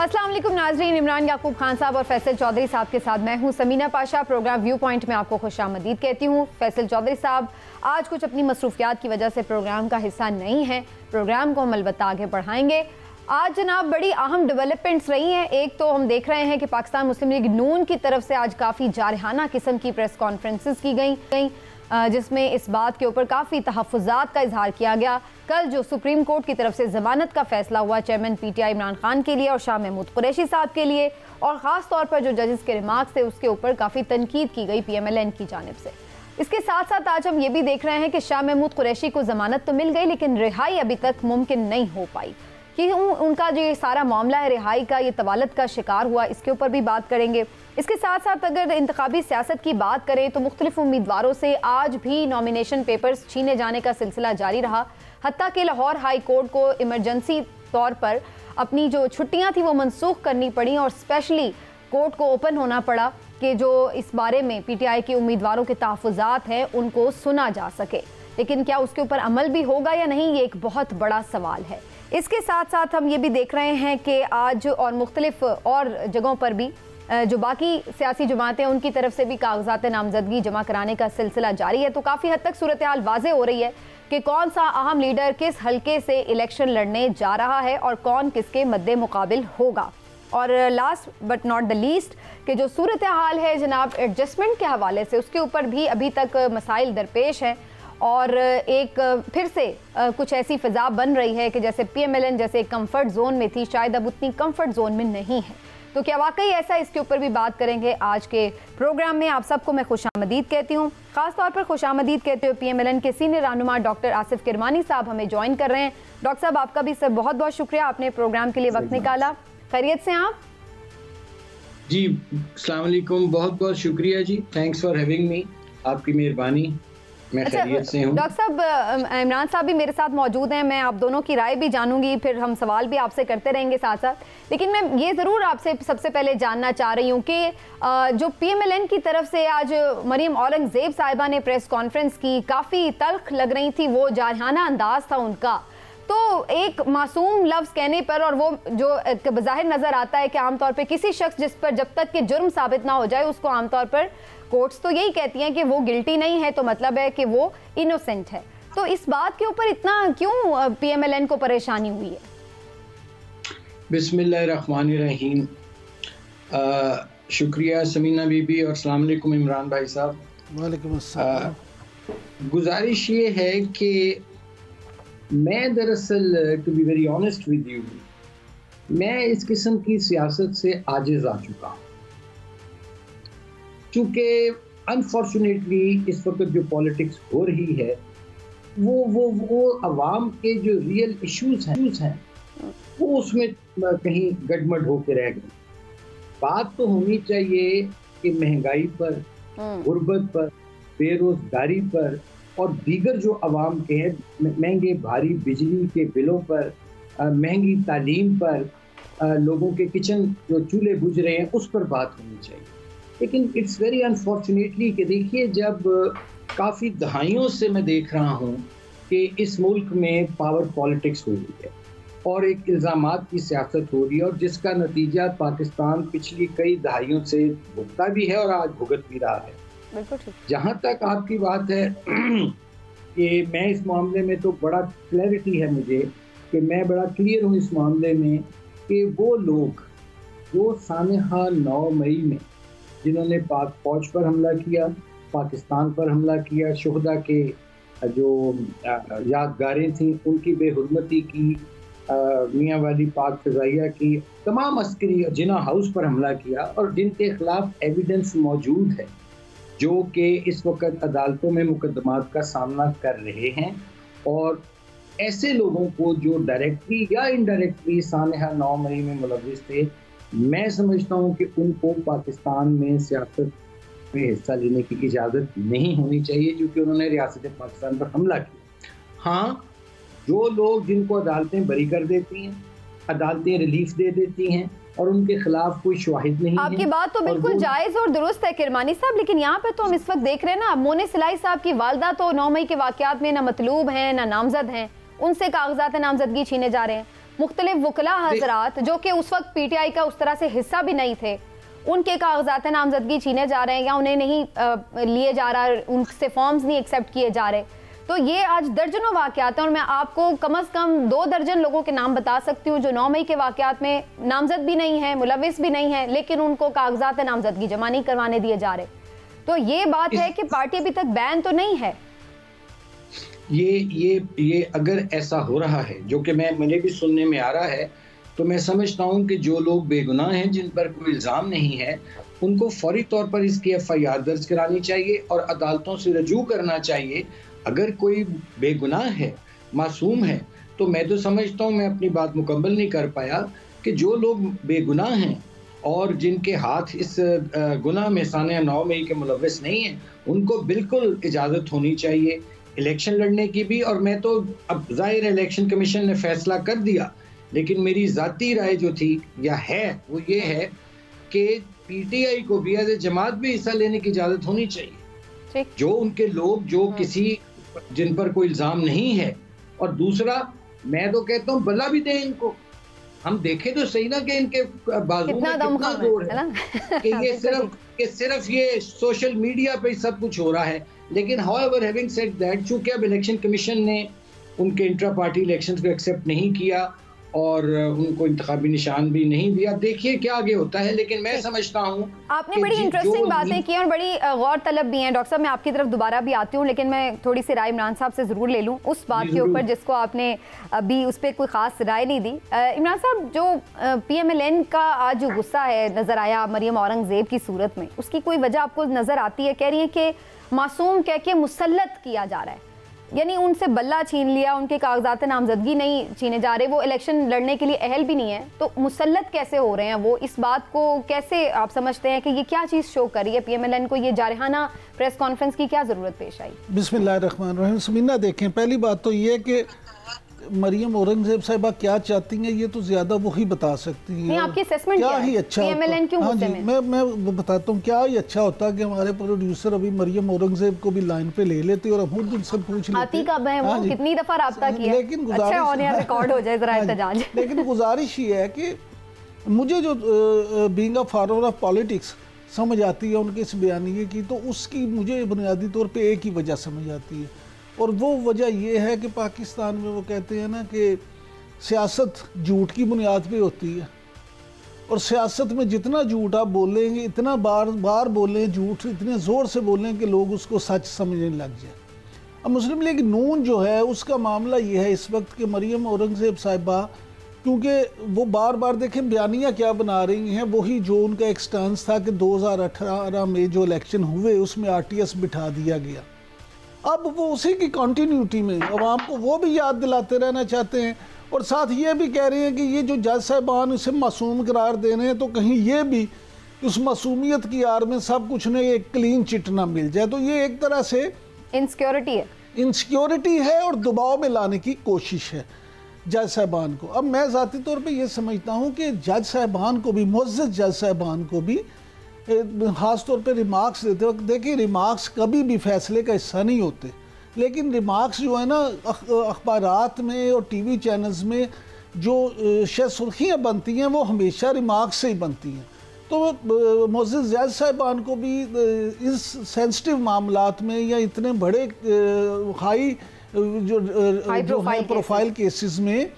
अस्सलाम वालेकुम नाज़रीन, इमरान याकूब खान साहब और फैसल चौधरी साहब के साथ मैं हूं Sameena Pasha. Programme view point में आपको खुशामदीद कहती हूं। फैसल चौधरी साहब आज कुछ अपनी मसरूफियात की वजह से प्रोग्राम का हिस्सा नहीं है, प्रोग्राम को हम अलबत्ता आगे बढ़ाएंगे। आज जनाब बड़ी अहम डेवलपमेंट्स रही हैं। एक तो हम देख रहे हैं कि पाकिस्तान मुस्लिम लीग नून की तरफ से आज काफ़ी जारहाना किस्म की प्रेस कॉन्फ्रेंसेस की गई जिसमें इस बात के ऊपर काफ़ी तहफ़्फ़ुज़ात का इजहार किया गया। कल जो सुप्रीम कोर्ट की तरफ से ज़मानत का फैसला हुआ चेयरमैन PTI इमरान खान के लिए और शाह महमूद कुरैशी साहब के लिए, और ख़ास तौर पर जो जजेस के रिमार्क्स थे उसके ऊपर काफ़ी तनकीद की गई PMLN की जानिब से। इसके साथ साथ आज हम ये भी देख रहे हैं कि शाह महमूद कुरैशी को ज़मानत तो मिल गई लेकिन रिहाई अभी तक मुमकिन नहीं हो पाई कि उनका जो ये सारा मामला है रिहाई का, ये तवालत का शिकार हुआ, इसके ऊपर भी बात करेंगे। इसके साथ साथ अगर इंतखाबी सियासत की बात करें तो मुख्तलिफ उम्मीदवारों से आज भी नॉमिनेशन पेपर्स छीने जाने का सिलसिला जारी रहा। हत्ता कि लाहौर हाई कोर्ट को इमरजेंसी तौर पर अपनी जो छुट्टियां थी वो मनसूख करनी पड़ी और स्पेशली कोर्ट को ओपन होना पड़ा कि जो इस बारे में PTI के उम्मीदवारों के तहफ़्फ़ुज़ात हैं उनको सुना जा सके। लेकिन क्या उसके ऊपर अमल भी होगा या नहीं, ये एक बहुत बड़ा सवाल है। इसके साथ साथ हम ये भी देख रहे हैं कि आज और मुख्तलिफ और जगहों पर भी जो बाकी सियासी जमातें हैं उनकी तरफ से भी कागजात नामजदगी जमा कराने का सिलसिला जारी है। तो काफ़ी हद तक सूरत हाल वाज़े हो रही है कि कौन सा अहम लीडर किस हल्के से इलेक्शन लड़ने जा रहा है और कौन किसके मद्दे मुकाबिल होगा। और last but not the least कि जो सूरत हाल है जनाब एडजस्टमेंट के हवाले से, उसके ऊपर भी अभी तक मसाइल दरपेश हैं और एक फिर से कुछ ऐसी फ़िज़ा बन रही है कि जैसे PMLN जैसे कंफर्ट जोन में थी, शायद अब उतनी कंफर्ट जोन में नहीं है। तो क्या वाकई ऐसा, इसके ऊपर भी बात करेंगे आज के प्रोग्राम में। आप सबको मैं खुशामदीद कहती हूँ, ख़ासतौर पर खुशामदीद कहते हुए PMLN के सीनियर रहनुमा डॉक्टर आसिफ किरमानी साहब हमें ज्वाइन कर रहे हैं। डॉक्टर साहब आपका भी सर बहुत बहुत शुक्रिया, आपने प्रोग्राम के लिए वक्त निकाला। खैरियत से आप? जी अस्सलाम वालेकुम, बहुत बहुत शुक्रिया जी, थैंक्स फॉर हैविंग मी, आपकी मेहरबानी। मैं खैरियत से हूँ। डॉक्टर साहब इमरान साहब भी मेरे साथ मौजूद हैं, मैं आप दोनों की राय भी जानूंगी, फिर हम सवाल भी आपसे करते रहेंगे साथ साथ। लेकिन मैं ये ज़रूर आपसे सबसे पहले जानना चाह रही हूँ कि जो PMLN की तरफ से आज मरीम औरंगज़ेब साहिबा ने प्रेस कॉन्फ्रेंस की, काफ़ी तल्ख लग रही थी, वो जारहाना अंदाज था उनका। तो एक मासूम लफ्ज़ कहने पर, और वो जो बज़ाहिर नज़र आता है कि आमतौर पर किसी शख्स जिस पर जब तक कि जुर्म साबित ना हो जाए उसको आमतौर पर कोर्ट्स तो यही कहती हैं कि वो गिल्टी नहीं है, तो मतलब है कि वो इनोसेंट है। तो इस बात के ऊपर इतना क्यों PMLN को परेशानी हुई है? बिस्मिल्लाहिर्रहमानिर्रहीम। शुक्रिया समीना बीबी और अस्सलाम वालेकुम इमरान भाई साहब। वालेकुम अस्सलाम। गुजारिश ये है कि मैं दरअसल to be very honest with you, मैं इस किस्म की सियासत से आजिज़ आ चुका हूँ, क्योंकि अनफॉर्चुनेटली इस वक्त जो पॉलिटिक्स हो रही है वो अवाम के जो रियल इश्यूज हैं वो उसमें कहीं गड़बड़ होके रह गए। बात तो होनी चाहिए कि महंगाई पर, गुर्बत पर, बेरोजगारी पर और दीगर जो अवाम के हैं महंगे भारी बिजली के बिलों पर, महंगी तालीम पर, लोगों के किचन जो चूल्हे बुझ रहे हैं उस पर बात होनी चाहिए। लेकिन इट्स वेरी अनफॉर्चुनेटली कि देखिए, जब काफ़ी दहाइयों से मैं देख रहा हूँ कि इस मुल्क में पावर पॉलिटिक्स हो रही है और एक इल्ज़ामात की सियासत हो रही है और जिसका नतीजा पाकिस्तान पिछली कई दहाइयों से भुगता भी है और आज भुगत भी रहा है। जहाँ तक आपकी बात है कि मैं इस मामले में, तो बड़ा क्लैरिटी है मुझे कि मैं बड़ा क्लियर हूँ इस मामले में कि वो लोग जो सानहा 9 मई में जिन्होंने पाक फौज पर हमला किया, पाकिस्तान पर हमला किया, शुहदा के जो यादगारें थी उनकी बेहुरमती की, मियाँ वाली पाक फ़िज़ाइया की, तमाम अस्करी जिन्ना हाउस पर हमला किया और जिनके खिलाफ एविडेंस मौजूद है, जो कि इस वक्त अदालतों में मुकदमात का सामना कर रहे हैं, और ऐसे लोगों को जो डायरेक्टली या इनडायरेक्टली सानहा 9 मई में मुलव्विस थे, मैं समझता हूँ कि उनको पाकिस्तान में सियासत में हिस्सा लेने की इजाज़त नहीं होनी चाहिए, क्योंकि उन्होंने रियासत पाकिस्तान पर हमला किया। हाँ, जो लोग जिनको अदालतें बरी कर देती हैं, अदालतें रिलीफ दे देती हैं और उनके खिलाफ कोई शवाहिद नहीं है। आपकी बात तो बिल्कुल जायज़ और दुरुस्त है किरमानी साहब, लेकिन यहाँ पे तो हम इस वक्त देख रहे हैं ना, मोने सिलाई साहब की वालदा तो 9 मई के वाक़यात में ना मतलूब हैं ना नामजद हैं, उनसे कागजात नामजदगी छीने जा रहे हैं। मुख्तलिफ वकला हजरात जो कि उस वक्त PTI का उस तरह से हिस्सा भी नहीं थे, उनके कागजात नामजदगी छीने जा रहे हैं या उन्हें नहीं लिए जा रहा, उनसे फॉर्म्स नहीं एक्सेप्ट किए जा रहे। तो ये आज दर्जनों वाक़यात हैं और मैं आपको कम से कम 2 दर्जन लोगों के नाम बता सकती हूँ जो 9 मई के वाक़यात में नामजद भी नहीं है, मुलविस भी नहीं है, लेकिन उनको कागजात नामजदगी जमा नहीं करवाने दिए जा रहे। तो ये बात है कि पार्टी अभी तक बैन तो नहीं है। ये अगर ऐसा हो रहा है, जो कि मुझे भी सुनने में आ रहा है, तो मैं समझता हूँ कि जो लोग बेगुनाह हैं, जिन पर कोई इल्ज़ाम नहीं है, उनको फौरी तौर पर इसकी FIR दर्ज करानी चाहिए और अदालतों से रजू करना चाहिए। अगर कोई बेगुनाह है, मासूम है, तो मैं तो समझता हूँ, मैं अपनी बात मुकम्मल नहीं कर पाया, कि जो लोग बेगुनाह हैं और जिनके हाथ इस गुनाह में सानिया 9 मई के मुलव्विस नहीं हैं, उनको बिल्कुल इजाज़त होनी चाहिए इलेक्शन लड़ने की भी। और मैं तो, अब ज़ाहिर इलेक्शन कमीशन ने फैसला कर दिया, लेकिन मेरी ज़ाती राय जो थी या है वो ये है कि PTI को भी एज ए जमात भी हिस्सा लेने की इजाज़त होनी चाहिए, जो उनके लोग जो किसी जिन पर कोई इल्ज़ाम नहीं है। और दूसरा, मैं तो कहता हूँ बला भी दें इनको, हम देखें तो सही ना कि इनके बाजू में कितना जोर है कि ये सिर्फ ये सोशल मीडिया पे सब कुछ हो रहा है। लेकिन however having said that, चूंकि अब इलेक्शन कमीशन ने उनके इंट्रा पार्टी इलेक्शंस को एक्सेप्ट नहीं किया और उनको इंतखाबी निशान भी नहीं दिया, देखिए क्या आगे होता है। लेकिन मैं समझता हूँ आपने बड़ी इंटरेस्टिंग बातें की और बड़ी गौर तलब भी हैं। डॉक्टर साहब, मैं आपकी तरफ दोबारा भी आती हूँ, लेकिन मैं थोड़ी सी राय इमरान साहब से ज़रूर ले लूँ उस बात के ऊपर जिसको आपने अभी उस पर कोई ख़ास राय नहीं दी। इमरान साहब, जो PMLN का आज जो गुस्सा है नज़र आया मरियम औरंगज़ेब की सूरत में, उसकी कोई वजह आपको नज़र आती है? कह रही है कि मासूम कह के मुसल्लत किया जा रहा है, यानी उनसे बल्ला छीन लिया, उनके कागजात नामजदगी नहीं छीने जा रहे, वो इलेक्शन लड़ने के लिए अहल भी नहीं है, तो मुसल्लत कैसे हो रहे हैं वो? इस बात को कैसे आप समझते हैं कि ये क्या चीज़ शो कर रही है? PMLN को ये जारहाना प्रेस कॉन्फ्रेंस की क्या ज़रूरत पेश आई? बिस्मिल्लाहिर्रहमानिर्रहीम। समीना, देखें, पहली बात तो ये है कि मरियम औरंगज़ेब साहिबा क्या चाहती हैं ये तो ज़्यादा वो ही बता सकती हैं। नहीं, आपकी असेसमेंट क्या ही अच्छा PMLN क्यों गुस्से में? मैं बताता हूँ क्या ही अच्छा होता कि हमारे प्रोड्यूसर अभी मरियम औरंगज़ेब को भी लाइन पे ले लेते और हम उनसे पूछ लेते वो कितनी दफ़ा राब्ता किया, लेकिन अच्छा ऑन एयर रिकॉर्ड हो जाए ज़रा एहतजाज। लेकिन गुजारिश ये है कि मुझे जो being a follower of politics समझ आती है उनके इस बयानिए की, तो उसकी मुझे बुनियादी तौर पे एक ही वजह समझ आती है, और वो वजह ये है कि पाकिस्तान में वो कहते हैं ना कि सियासत झूठ की बुनियाद पे होती है, और सियासत में जितना झूठ आप बोलेंगे, इतना बार बोलें झूठ, इतने ज़ोर से बोलें कि लोग उसको सच समझने लग जाए। अब मुस्लिम लीग नून जो है उसका मामला ये है इस वक्त कि मरियम औरंगज़ेब साहिबा, क्योंकि वो बार बार देखें बयानियाँ क्या बना रही हैं, वही जो उनका एक स्टांस था कि 2018 में जो इलेक्शन हुए उसमें RTS बिठा दिया गया। अब वो उसी की कंटिन्यूटी में अवाम को वो भी याद दिलाते रहना चाहते हैं, और साथ ये भी कह रहे हैं कि ये जो जज साहिबान इसे मासूम करार दे रहे हैं, तो कहीं ये भी उस मासूमियत की आड़ में सब कुछ ने एक क्लीन चिट ना मिल जाए। तो ये एक तरह से इनसिक्योरिटी है और दबाव में लाने की कोशिश है जज साहिबान को। अब मैं ज़ाती तौर पे ये समझता हूँ कि जज साहिबान को भी, मुअज़्ज़ज़ जज साहिबान को भी ख़ास तौर पे रिमार्क्स देते वक्त, देखिए रिमार्क्स कभी भी फैसले का हिस्सा नहीं होते, लेकिन रिमार्क्स जो है ना अखबारात में और TV चैनल्स में जो शायद सुर्खियाँ बनती हैं वो हमेशा रिमार्क्स से ही बनती हैं। तो मुअज़्ज़ज़ जज साहिबान को भी इस सेंसिटिव मामलात में या इतने बड़े हाई प्रोफाइल केसेस में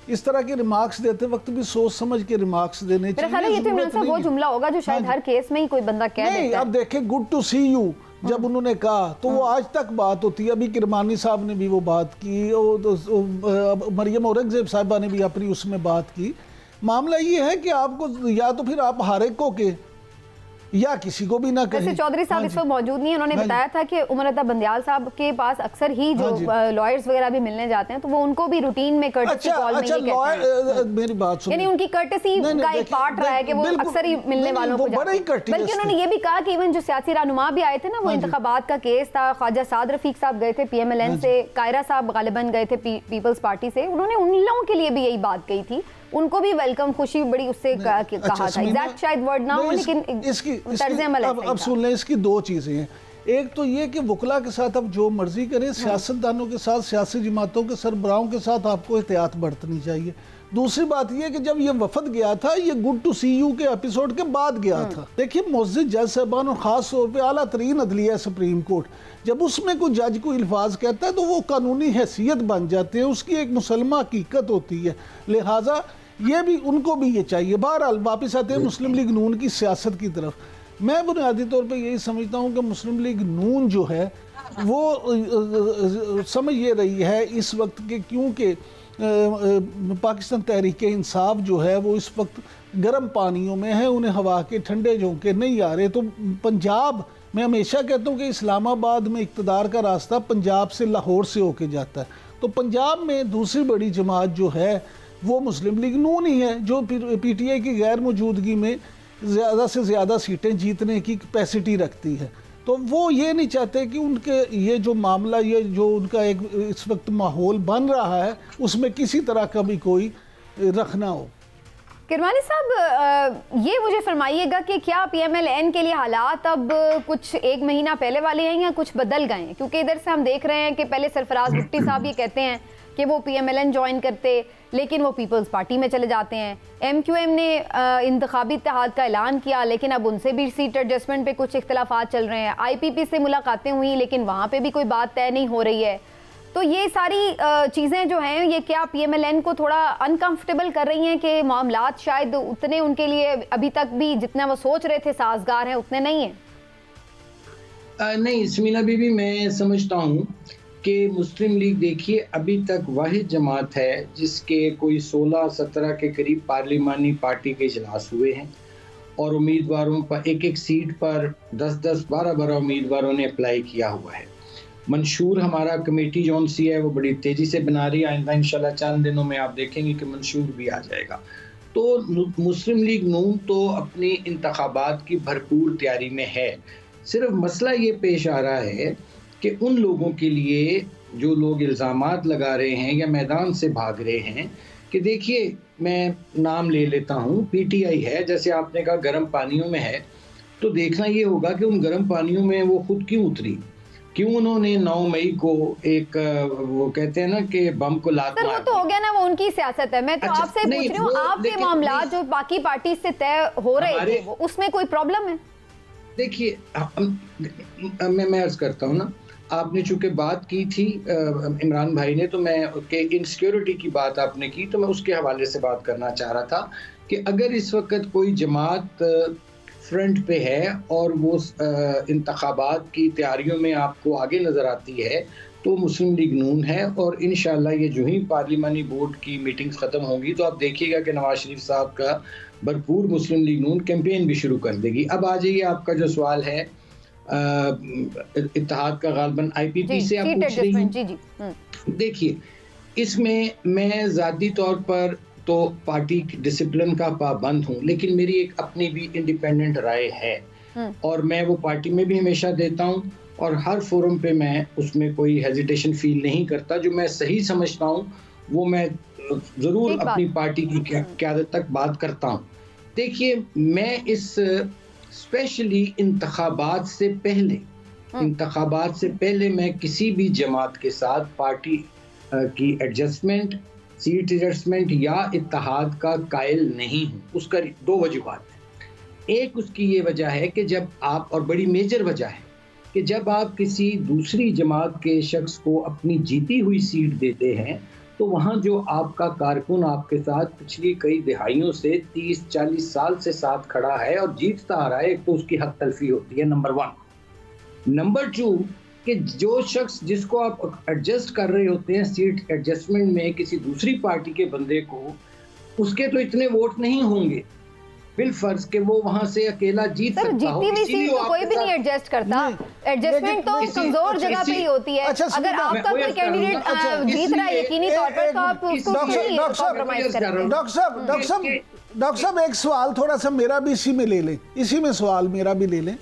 इस तरह के रिमार्क्स देते वक्त भी सोच समझ के रिमार्क्स देने चाहिए। ये तो इमरान साहब वो जुमला होगा जो शायद हर केस में ही कोई बंदा कह देता है। अब देखें, गुड टू सी यू जब उन्होंने कहा तो वो आज तक बात होती है। अभी किरमानी साहब ने भी वो बात की, मरियम औरंगज़ेब साहिबा ने भी अपनी उसमें बात की। मामला ये है कि आपको या तो फिर आप हर एक को के या किसी को भी ना कहें। वैसे चौधरी साहब इस वक्त मौजूद नहीं है, उन्होंने बताया था कि उमर अता बंदियाल साहब के पास अक्सर ही जो लॉयर्स वगैरह भी मिलने जाते हैं, तो वो उनको भी रूटीन में कर्टसी कॉल में ही कहते हैं। मेरी बात सुनिए, यानी उनकी कर्टसी का एक पार्ट रहा है कि वो अक्सर ही मिलने वालों को जाते हैं। बल्कि उन्होंने ये भी कहा कि इवन जो सियासी रहनुमा भी आए थे ना, वो इंतखाबात का केस था, ख्वाजा साद रफीक साहब गए थे PMLN से, कायरा साहब गालिबन गए थे पीपल्स पार्टी से, उन्होंने उन लोगों के लिए भी यही बात कही थी, उनको भी वेलकम, खुशी बड़ी उससे कहा था। एग्जैक्ट शायद वर्ड ना हो, लेकिन इसकी तर्ज़ अमल है। अब सुन लें, इसकी दो चीज़ें हैं। एक तो ये कि वकला के साथ आप जो मर्जी करें, सियासतदानों के साथ, सियासी जमातों के सरबराहों के साथ आपको एहतियात बरतनी चाहिए। दूसरी बात यह कि जब ये वफद गया था, ये गुड टू सी यू के एपिसोड के बाद गया था। देखिए मुअज़्ज़िज़ जज साहबान और ख़ास तौर पे आला तरीन अदलिया सुप्रीम कोर्ट, जब उसमें कोई जज को अल्फाज कहता है तो वो कानूनी हैसियत बन जाते हैं, उसकी एक मुसलमा हकीकत होती है। लिहाजा ये भी उनको भी ये चाहिए। बहरहाल वापस आते हैं मुस्लिम लीग नून की सियासत की तरफ। मैं बुनियादी तौर पे यही समझता हूँ कि मुस्लिम लीग नून जो है वो समझ ये रही है इस वक्त के, क्योंकि पाकिस्तान तहरीक इंसाफ जो है वो इस वक्त गर्म पानियों में है, उन्हें हवा के ठंडे झोंके नहीं आ रहे। तो पंजाब, मैं हमेशा कहता हूँ कि इस्लामाबाद में इक़्तिदार का रास्ता पंजाब से लाहौर से होके जाता है। तो पंजाब में दूसरी बड़ी जमात जो है वो मुस्लिम लीग नून ही है, जो PTI की गैर मौजूदगी में ज़्यादा से ज़्यादा सीटें जीतने की कैपेसिटी रखती है। तो वो ये नहीं चाहते कि उनके ये जो मामला, ये जो उनका एक इस वक्त माहौल बन रहा है, उसमें किसी तरह का भी कोई रखना हो। किरमानी साहब, ये मुझे फरमाइएगा कि क्या PMLN के लिए हालात अब कुछ एक महीना पहले वाले हैं या कुछ बदल गए हैं? क्योंकि इधर से हम देख रहे हैं कि पहले सरफराज भुट्टी साहब ये कहते हैं कि वो PMLN ज्वाइन करते, लेकिन वो पीपल्स पार्टी में चले जाते हैं। MQM ने इंतखाबी इत्तेहाद का ऐलान किया, लेकिन अब उनसे भी सीट एडजस्टमेंट पे कुछ इख्तलाफात चल रहे हैं। IPP से मुलाकातें हुई, लेकिन वहाँ पे भी कोई बात तय नहीं हो रही है। तो ये सारी चीज़ें जो हैं, ये क्या PMLN को थोड़ा अनकंफर्टेबल कर रही हैं कि मामलात शायद उतने उनके लिए अभी तक भी जितना वो सोच रहे थे साजगार हैं, उतने नहीं हैं? नहीं समीना बीबी, मैं समझता हूँ कि मुस्लिम लीग देखिए अभी तक वाहिद जमात है जिसके कोई 16-17 के करीब पार्लिमानी पार्टी के इजलास हुए हैं और उम्मीदवारों पर एक एक सीट पर 10-10, 12-12 उम्मीदवारों ने अप्लाई किया हुआ है। मंशूर हमारा कमेटी जौन सी है वो बड़ी तेज़ी से बना रही है। आइंदा इंशाल्लाह चंद दिनों में आप देखेंगे कि मंशूर भी आ जाएगा। तो मुस्लिम लीग नून तो अपनी इंतखाबात की भरपूर तैयारी में है। सिर्फ मसला ये पेश आ रहा है कि उन लोगों के लिए जो लोग इल्ज़ामात लगा रहे हैं या मैदान से भाग रहे हैं, कि देखिए मैं नाम ले लेता हूँ, PTI है, जैसे आपने कहा गर्म पानियों में है, तो देखना ये होगा कि उन गर्म पानियों में वो खुद क्यों उतरी, क्यों उन्होंने 9 मई को एक वो कहते हैं ना कि बम को लात मार। वो तो हो गया ना, वो उनकी सियासत है। मैं तो आपसे पूछ रही हूँ, आपके मामला जो बाकी पार्टी से तय हो रहे थे, उसमें कोई प्रॉब्लम है? देखिए मैं अर्ज करता हूँ ना, आपने चूंकि बात की थी इमरान भाई ने, तो मैं उसके इनसिक्योरिटी की बात आपने की, तो मैं उसके हवाले से बात करना चाह रहा था कि अगर इस वक्त कोई जमात फ्रंट पे है और वो इंतखाबात की तैयारियों में आपको आगे नज़र आती है, तो मुस्लिम लीग नून है। और इंशाल्लाह ये जो ही पार्लिमानी बोर्ड की मीटिंग्स ख़त्म होंगी तो आप देखिएगा कि नवाज शरीफ साहब का भरपूर मुस्लिम लीग नून कैंपेन भी शुरू कर देगी। अब आ जाइए, आपका जो सवाल है इत्तेहाद का गालबन IPP से आप पूछ रही हैं। देखिए, इसमें मैं ज़ाती तौर पर तो पार्टी डिसिप्लिन का पाबंद हूँ, लेकिन मेरी एक अपनी भी इंडिपेंडेंट राय है और मैं वो पार्टी में भी हमेशा देता हूँ और हर फोरम पे मैं उसमें कोई हेजिटेशन फील नहीं करता। जो मैं सही समझता हूँ वो मैं ज़रूर अपनी पार्टी की क़यादत तक बात करता हूँ। देखिए, मैं इस स्पेशली इंतखाबात से पहले मैं किसी भी जमात के साथ पार्टी की एडजस्टमेंट, सीट एडजस्टमेंट या इत्तेहाद का कायल नहीं हूँ। उसका 2 वजूहात हैं। एक उसकी ये वजह है कि जब आप, और बड़ी मेजर वजह है कि जब आप किसी दूसरी जमात के शख्स को अपनी जीती हुई सीट देते हैं तो वहाँ जो आपका कारकुन आपके साथ पिछली कई दिहाइयों से 30-40 साल से साथ खड़ा है और जीतता आ रहा है, एक तो उसकी हक तलफी होती है, नंबर 1। नंबर 2 कि जो शख्स जिसको आप एडजस्ट कर रहे होते हैं सीट एडजस्टमेंट में किसी दूसरी पार्टी के बंदे को, उसके तो इतने वोट नहीं होंगे बिलफर्ज के वो वहां से अकेला जीत सकता हो। इसीलिए तो कोई भी नहीं एडजस्ट करता। एडजस्टमेंट तो कमजोर जगह पे ही होती है। अगर आपका कोई कैंडिडेट जीत रहा है यकीनी तौर पर, तो आप उसको कॉम्प्रोमाइज करेंगे। डॉक्टर साहब एक सवाल थोड़ा सा मेरा भी इसी में ले लें, इसी में सवाल मेरा भी ले लें।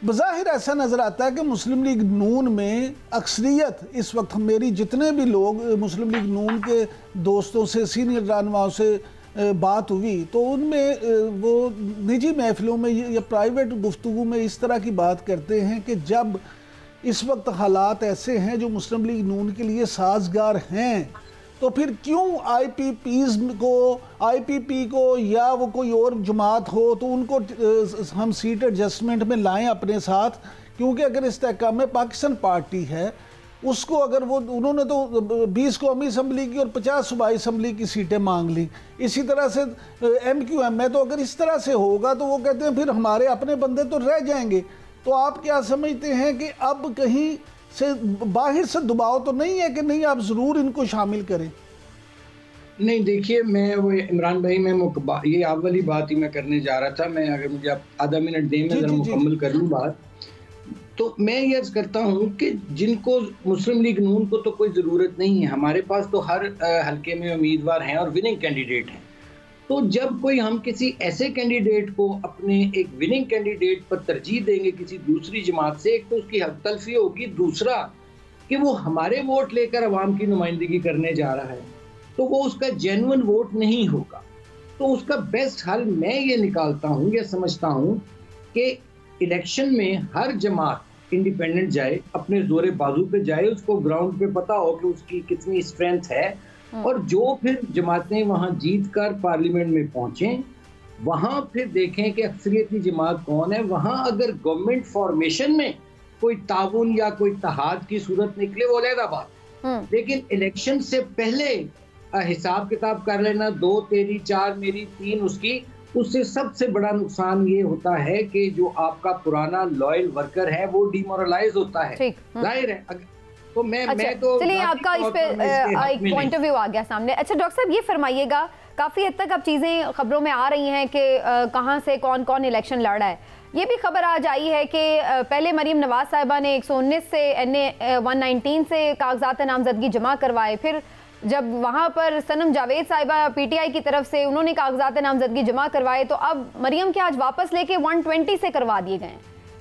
बज़ाहिर ऐसा नज़र आता है कि मुस्लिम लीग नून में अक्सरियत इस वक्त, मेरी जितने भी लोग मुस्लिम लीग नून के दोस्तों से, सीनियर रहनुमाओं से बात हुई तो उनमें वो निजी महफिलों में या प्राइवेट गुफ्तगू में इस तरह की बात करते हैं कि जब इस वक्त हालात ऐसे हैं जो मुस्लिम लीग नून के लिए साजगार हैं, तो फिर क्यों आईपीपी को या वो कोई और जमात हो तो उनको हम सीट एडजस्टमेंट में लाएं अपने साथ, क्योंकि अगर इस्तेहकाम में पाकिस्तान पार्टी है उसको अगर वो उन्होंने तो 20 कौमी असम्बली की और 50 सूबाई असम्बली की सीटें मांग ली, इसी तरह से MQM है, तो अगर इस तरह से होगा तो वो कहते हैं फिर हमारे अपने बंदे तो रह जाएंगे। तो आप क्या समझते हैं कि अब कहीं से बाहर से दबाव तो नहीं है कि नहीं आप ज़रूर इनको शामिल करें? नहीं, देखिए मैं वो इमरान भाई मैं ये आप वाली बात ही मैं करने जा रहा था। मैं अगर मुझे आप आधा मिनट दें मैं ज़रा मुकम्मल कर लूँ बात। तो मैं ये अर्ज़ करता हूँ कि जिनको मुस्लिम लीग नून को तो कोई ज़रूरत नहीं है, हमारे पास तो हर हल्के में उम्मीदवार हैं और विनिंग कैंडिडेट हैं। तो जब कोई हम किसी ऐसे कैंडिडेट को अपने एक विनिंग कैंडिडेट पर तरजीह देंगे किसी दूसरी जमात से, एक तो उसकी हक तलफी होगी, दूसरा कि वो हमारे वोट लेकर अवाम की नुमाइंदगी करने जा रहा है तो वो उसका जेन्युइन वोट नहीं होगा। तो उसका बेस्ट हल मैं ये निकालता हूँ या समझता हूँ कि इलेक्शन में हर जमात इंडिपेंडेंट जाए, अपने जोरे बाजू पे जाए, उसको ग्राउंड पे पता हो कि उसकी कितनी स्ट्रेंथ है, और जो फिर जमातें वहाँ जीत कर पार्लियामेंट में पहुँचें, वहाँ फिर देखें कि अक्सरियती जमात कौन है। वहाँ अगर गवर्नमेंट फॉर्मेशन में कोई ताउन या कोई इत्तेहाद की सूरत निकले वो अलग बात, लेकिन इलेक्शन से पहले हिसाब किताब कर लेना, 2 तेरी 4 मेरी 3 उसकी, उससे सबसे बड़ा नुकसान ये होता है कि जो आपका पुराना लॉयल वर्कर है वो डिमोरलाइज होता है। जाहिर है। तो मैं तो चलिए आपका इस पे एक पॉइंट ऑफ व्यू आ गया सामने। अच्छा डॉक्टर साहब ये फरमाइएगा, काफ़ी हद तक अब चीज़ें खबरों में आ रही हैं कि कहाँ से कौन कौन इलेक्शन लड़ रहा है। ये भी खबर आज आई है कि पहले मरीम नवाज साहिबा ने 119 से NA 119 से कागजात नामजदगी जमा करवाए, फिर जब वहाँ पर सनम जावेद साहिबा PTI की तरफ से उन्होंने कागजात नामजदगी जमा करवाए, तो अब मरीम के आज वापस लेके 120 से करवा दिए गए।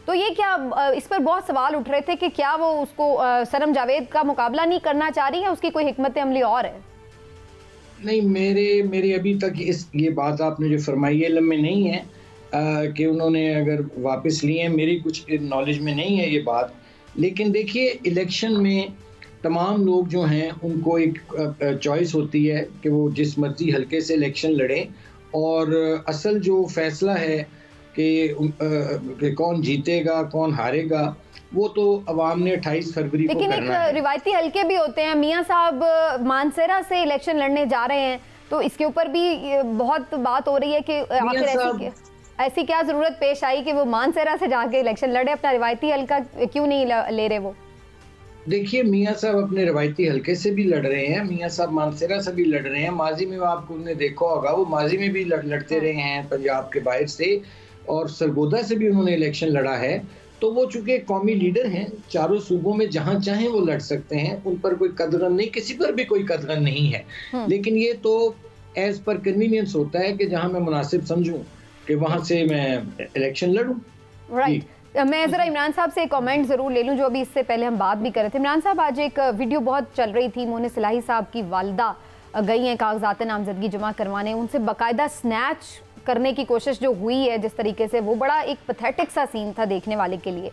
तो ये क्या, इस पर बहुत सवाल उठ रहे थे कि क्या वो उसको सनम जावेद का मुकाबला नहीं करना चाह रही है, उसकी कोई हिकमत अमली और है? नहीं, मेरे अभी तक ये बात आपने जो फरमाई है इल्म में नहीं है कि उन्होंने अगर वापस लिए हैं, मेरी कुछ नॉलेज में नहीं है ये बात। लेकिन देखिए इलेक्शन में तमाम लोग जो हैं उनको एक चॉइस होती है कि वो जिस मर्जी हल्के से इलेक्शन लड़ें, और असल जो फैसला है कि कौन जीतेगा कौन हारेगा वो तो अवाम ने 28 फरवरी को करना है। लेकिन एक रिवायती हल्के भी होते हैं, मियां साहब मानसेरा से इलेक्शन लड़ने जा रहे हैं, तो इसके ऊपर भी बहुत बात हो रही है कि आखिर ऐसी क्या जरूरत पेश आई कि वो मानसेरा से जाके इलेक्शन लड़े, अपना रिवायती हल्का क्यों नहीं ले रहे वो? देखिए मियां साहब अपने रवायती हल्के से भी लड़ रहे हैं, मियां साहब मानसेरा से भी लड़ रहे हैं। माजी में आपको देखा होगा वो माजी में भी लड़ते रहे हैं पंजाब के बाहर से, और सरगोदा से भी उन्होंने इलेक्शन लड़ा है। तो वो चूंकि कौमी लीडर हैं, चारों सूबों में जहां चाहें वो लड़ सकते हैं, उन पर कोई कदगन नहीं, किसी पर भी कोई कदगन नहीं है। लेकिन ये तो एज पर कन्वीनियंस होता है कि जहां मैं मुनासिब समझूं कि वहां से मैं इलेक्शन लड़ूं। राइट। मैं ज़रा इमरान साहब से एक कमेंट ज़रूर ले लूं, जो अभी इससे पहले हम बात भी कर रहे थे। इमरान साहब, आज एक वीडियो बहुत चल रही थी, मोने सिलाही साहब की वालदा गई हैं कागजात नामजदगी जमा करवाने, उनसे बाकायदा स्नैच करने की कोशिश जो हुई है जिस तरीके से, वो बड़ा एक पैथेटिक सा सीन था देखने वाले के लिए।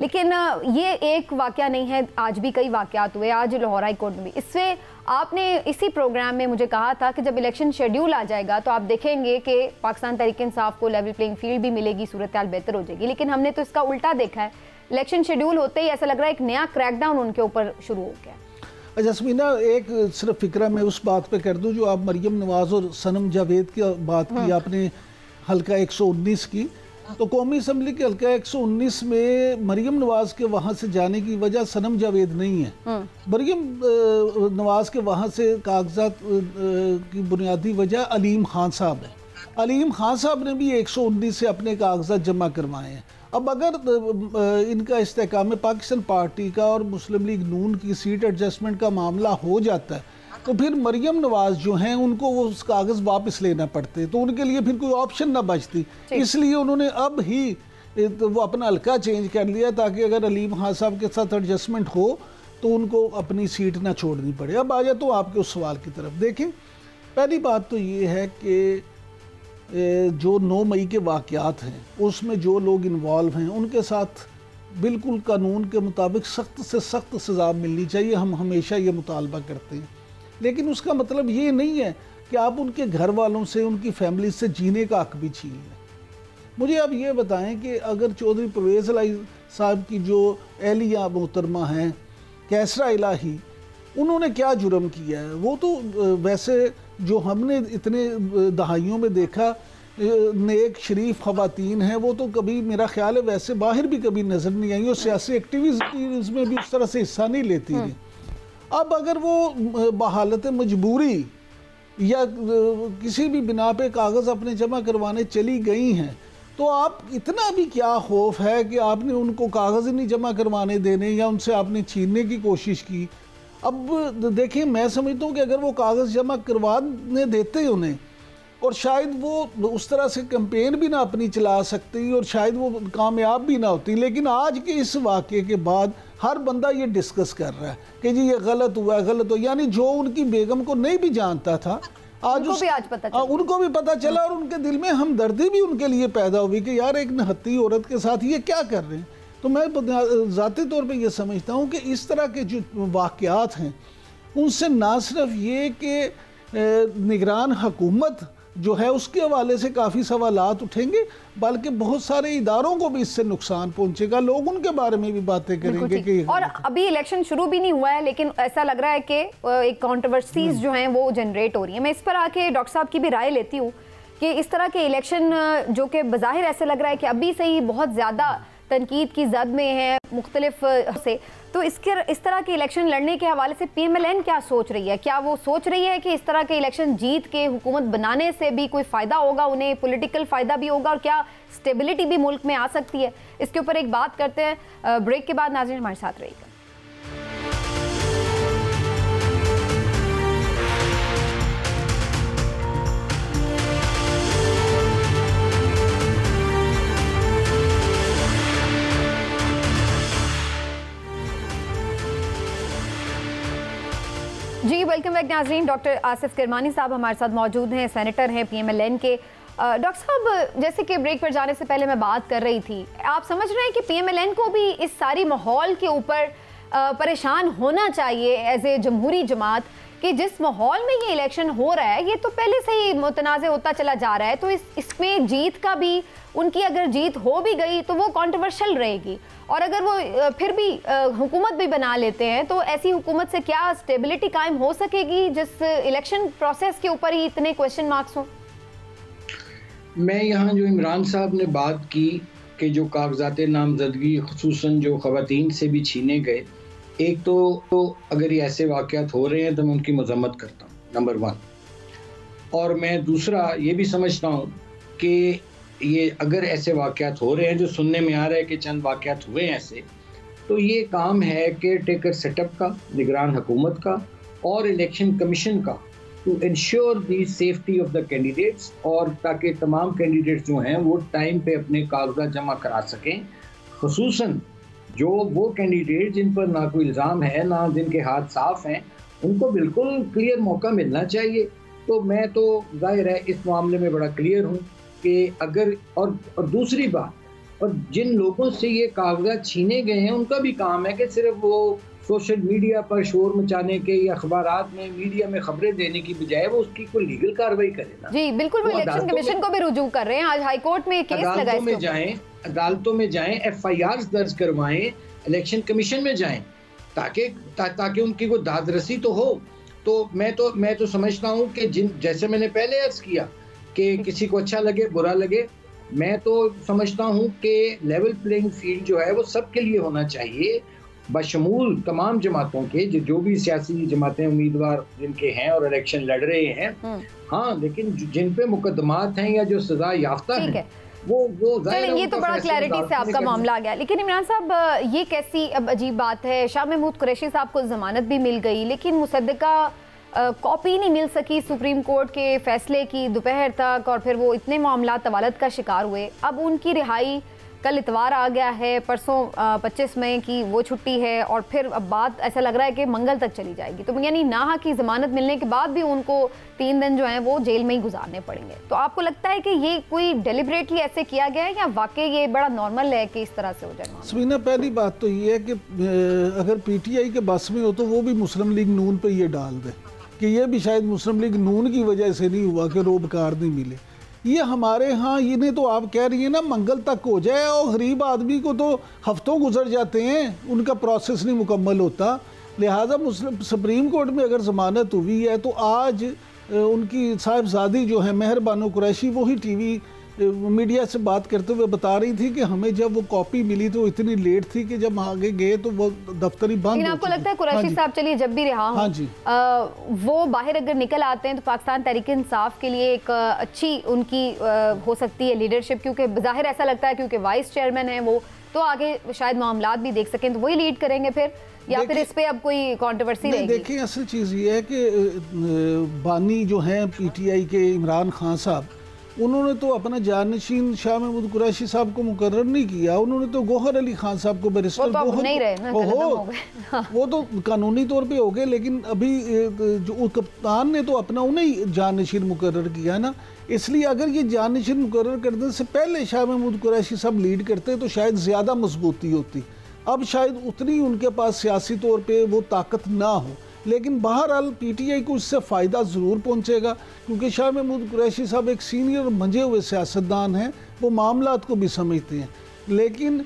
लेकिन ये एक वाकया नहीं है, आज भी कई वाकयात हुए, आज लाहौर हाई कोर्ट में भी। इससे आपने इसी प्रोग्राम में मुझे कहा था कि जब इलेक्शन शेड्यूल आ जाएगा तो आप देखेंगे कि पाकिस्तान तहरीक इंसाफ को लेवल प्लेइंग फील्ड भी मिलेगी, सूरत हाल बेहतर हो जाएगी। लेकिन हमने तो इसका उल्टा देखा है, इलेक्शन शेड्यूल होते ही ऐसा लग रहा है एक नया क्रैकडाउन उनके ऊपर शुरू हो गया। अच्छा समीना, एक सिर्फ फिक्रा मैं उस बात पे कर दूं, जो आप मरियम नवाज और सनम जावेद की बात की आपने, हल्का 119 की, तो कौमी असम्बली के हल्का 119 में मरियम नवाज के वहाँ से जाने की वजह सनम जावेद नहीं है। मरियम नवाज के वहाँ से कागजात की बुनियादी वजह अलीम खान साहब है। अलीम खान साहब ने भी 119 से अपने कागजात जमा करवाए हैं। अब अगर इनका इस्तेहकाम पाकिस्तान पार्टी का और मुस्लिम लीग नून की सीट एडजस्टमेंट का मामला हो जाता है तो फिर मरियम नवाज जो हैं उनको वो उस कागज़ वापस लेना पड़ते, तो उनके लिए फिर कोई ऑप्शन ना बचती। इसलिए उन्होंने अब ही तो वो अपना हल्का चेंज कर लिया ताकि अगर अलीम खान साहब के साथ एडजस्टमेंट हो तो उनको अपनी सीट ना छोड़नी पड़े। अब आ जाए तो आपके उस सवाल की तरफ। देखें, पहली बात तो ये है कि जो 9 मई के वाक़यात हैं उसमें जो लोग इन्वॉल्व हैं उनके साथ बिल्कुल कानून के मुताबिक सख्त से सख्त सज़ा मिलनी चाहिए। हम हमेशा ये मुतालबा करते हैं, लेकिन उसका मतलब ये नहीं है कि आप उनके घर वालों से, उनकी फैमिली से जीने का हक भी छीन लें। मुझे अब ये बताएं कि अगर चौधरी परवेज़ इलाही साहब की जो एहलिया मोहतरमा हैं कैसरा इलाही, उन्होंने क्या जुर्म किया है? वो तो वैसे जो हमने इतने दहाइयों में देखा नेक शरीफ ख़वातीन हैं, वो तो कभी मेरा ख्याल है वैसे बाहर भी कभी नज़र नहीं आई और सियासी एक्टिविटीज़ में भी उस तरह से हिस्सा नहीं लेती रही। अब अगर वो बहालत मजबूरी या किसी भी बिना पे कागज़ अपने जमा करवाने चली गई हैं, तो आप इतना भी क्या खौफ है कि आपने उनको कागज़ नहीं जमा करवाने देने या उनसे आपने छीनने की कोशिश की? अब देखिए, मैं समझता हूँ कि अगर वो कागज़ जमा करवाने देते उन्हें, और शायद वो उस तरह से कैंपेन भी ना अपनी चला सकती और शायद वो कामयाब भी ना होती, लेकिन आज के इस वाक़े के बाद हर बंदा ये डिस्कस कर रहा है कि जी ये गलत हुआ, गलत हुआ। यानी जो उनकी बेगम को नहीं भी जानता था उनको भी पता चला और उनके दिल में हमदर्दी भी उनके लिए पैदा हुई कि यार एक निहत्ती औरत के साथ ये क्या कर रहे हैं। तो मैं ज़ाती तौर पे ये समझता हूँ कि इस तरह के जो वाक़यात हैं उनसे ना सिर्फ ये कि निगरान हुकूमत जो है उसके हवाले से काफ़ी सवालात उठेंगे, बल्कि बहुत सारे इदारों को भी इससे नुकसान पहुंचेगा। लोग उनके बारे में भी बातें करेंगे कि और अभी इलेक्शन शुरू भी नहीं हुआ है, लेकिन ऐसा लग रहा है कि एक कंट्रोवर्सीज जो हैं वो जनरेट हो रही हैं। मैं इस पर आके डॉक्टर साहब की भी राय लेती हूँ कि इस तरह के इलेक्शन जो कि बज़ाहिर ऐसे लग रहा है कि अभी से ही बहुत ज़्यादा तनकीद की जद में है मुख्तलिफ से, तो इस तरह के इलेक्शन लड़ने के हवाले से PMLN क्या सोच रही है? क्या वो सोच रही है कि इस तरह के इलेक्शन जीत के हुकूमत बनाने से भी कोई फ़ायदा होगा, उन्हें पॉलिटिकल फ़ायदा भी होगा, और क्या स्टेबिलिटी भी मुल्क में आ सकती है? इसके ऊपर एक बात करते हैं ब्रेक के बाद। नाज़रीन हमारे साथ रहिएगा। जी वेलकम बैक नाज़रीन। डॉक्टर आसिफ किरमानी साहब हमारे साथ मौजूद हैं, सेनेटर हैं PMLN के। डॉक्टर साहब, जैसे कि ब्रेक पर जाने से पहले मैं बात कर रही थी, आप समझ रहे हैं कि PMLN को भी इस सारी माहौल के ऊपर परेशान होना चाहिए एज ए जमहूरी जमात कि जिस माहौल में ये इलेक्शन हो रहा है ये तो पहले से ही मुतनाज़ होता चला जा रहा है, तो इसमें जीत का भी, उनकी अगर जीत हो भी गई तो वो कंट्रोवर्शियल रहेगी, और अगर वो फिर भी हुकूमत भी बना लेते हैं तो ऐसी हुकूमत से क्या स्टेबिलिटी कायम हो सकेगी जिस इलेक्शन प्रोसेस के ऊपर ही इतने क्वेश्चन मार्क्स हों? मैं यहाँ जो इमरान साहब ने बात की कि जो कागजात नामजदगी खुसूसन जो ख़वातीन से भी छीने गए, एक तो अगर ये ऐसे वाक़यात हो रहे हैं तो मैं उनकी मज़म्मत करता हूँ, नंबर 1। और मैं दूसरा ये भी समझता हूँ कि ये अगर ऐसे वाक़यात हो रहे हैं, जो सुनने में आ रहा है कि चंद वाक़यात हुए हैं ऐसे, तो ये काम है कि टेकर सेटअप का, निगरान हुकूमत का और इलेक्शन कमीशन का, to ensure the safety of the candidates, और ताकि तमाम कैंडिडेट्स जो हैं वो टाइम पे अपने कागजात जमा करा सकें। खुसूसन जो वो कैंडिडेट जिन पर ना कोई इल्ज़ाम है, ना जिनके हाथ साफ हैं, उनको बिल्कुल क्लियर मौका मिलना चाहिए। तो मैं तो जाहिर है इस मामले में बड़ा क्लियर हूँ कि अगर और दूसरी बात, और जिन लोगों से ये कागजात छीने गए हैं उनका भी काम है कि सिर्फ वो सोशल मीडिया पर शोर मचाने के या अखबारात में, मीडिया में खबरें देने की बजाय वो उसकी कोई लीगल कार्रवाई करे ना। जी बिल्कुल, वो इलेक्शन कमीशन को भी रुजू कर रहे हैं। आज हाई कोर्ट में केस लगा है, अदालतों में जाएं, FIRs दर्ज करवाएं, इलेक्शन कमीशन में जाएं, ताकि उनकी वो दादरसी तो हो। तो मैं तो समझता हूँ कि जैसे मैंने पहले अर्ज किया कि किसी को अच्छा लगे बुरा लगे, मैं तो समझता हूँ कि लेवल प्लेइंग फील्ड जो है वो सबके लिए होना चाहिए, बशमूल तमाम जमातों के, जो भी सियासी जमातें उम्मीदवार जिनके हैं और इलेक्शन लड़ रहे हैं। हाँ, लेकिन जिन पे मुकदमात हैं या जो सजा याफ्ता हैं वो ये तो बड़ा क्लैरिटी से आपका मामला आ गया। लेकिन इमरान साहब, ये कैसी अब अजीब बात है, शाह महमूद कुरैशी साहब को जमानत भी मिल गई लेकिन मुसद्दका कॉपी नहीं मिल सकी सुप्रीम कोर्ट के फैसले की दोपहर तक, और फिर वो इतने मामला तवालत का शिकार हुए। अब उनकी रिहाई कल इतवार आ गया है, परसों 25 मई की वो छुट्टी है, और फिर अब बात ऐसा लग रहा है कि मंगल तक चली जाएगी। तो यानी नाहा की जमानत मिलने के बाद भी उनको 3 दिन जो हैं वो जेल में ही गुजारने पड़ेंगे। तो आपको लगता है कि ये कोई डेलिबरेटली ऐसे किया गया है या वाकई ये बड़ा नॉर्मल है कि इस तरह से हो जाए? समीना, पहली बात तो ये है कि अगर PTI के बस में हो तो वो भी मुस्लिम लीग नून पे ये डाल दे कि ये भी शायद मुस्लिम लीग नून की वजह से नहीं हुआ कि रोबकार नहीं मिले। ये हमारे यहाँ इन्हें तो आप कह रही हैं ना मंगल तक हो जाए, और गरीब आदमी को तो हफ्तों गुजर जाते हैं, उनका प्रोसेस नहीं मुकम्मल होता। लिहाजा मुस्लिम सुप्रीम कोर्ट में अगर ज़मानत हुई है तो आज उनकी साहिबजादी जो है मेहर बानो कुरैशी, वही TV मीडिया से बात करते हुए बता रही थी कि हमें जब वो कॉपी मिली तो इतनी लेट थी कि जब आगे गए तो वो दफ्तरी बंद। लेकिन आपको लगता है कुरैशी साहब चलिए जब भी रिहा हाँ जी, वो बाहर अगर निकल आते हैं तो पाकिस्तान तहरीक इंसाफ के लिए एक अच्छी उनकी हो सकती है लीडरशिप, क्योंकि जाहिर ऐसा लगता है क्योंकि वाइस चेयरमैन है वो, तो आगे शायद मामलात भी देख सकें, तो वही लीड करेंगे फिर, या फिर इस पे अब कोई कंट्रोवर्सी रहेगी? देखिए, असल चीज़ ये है कि बानी जो हैं PTI के इमरान खान साहब, उन्होंने तो अपना जानशीन शाह महमूद कुरैशी साहब को मुकर्रर नहीं किया, उन्होंने तो गौहर अली खान साहब को बैरिस्टर वो तो कानूनी तौर पे हो गए, लेकिन अभी जो कप्तान ने तो अपना उन्हें जानशीन मुकर्रर किया है ना। इसलिए अगर ये जानशीन मुकर्रर करने से पहले शाह महमूद कुरैशी साहब लीड करते तो शायद ज़्यादा मजबूती होती। अब शायद उतनी उनके पास सियासी तौर पे वो ताकत ना हो, लेकिन बहरहाल PTI को इससे फ़ायदा ज़रूर पहुंचेगा, क्योंकि शाह महमूद कुरैशी साहब एक सीनियर मंझे हुए सियासतदान हैं, वो मामलात को भी समझते हैं। लेकिन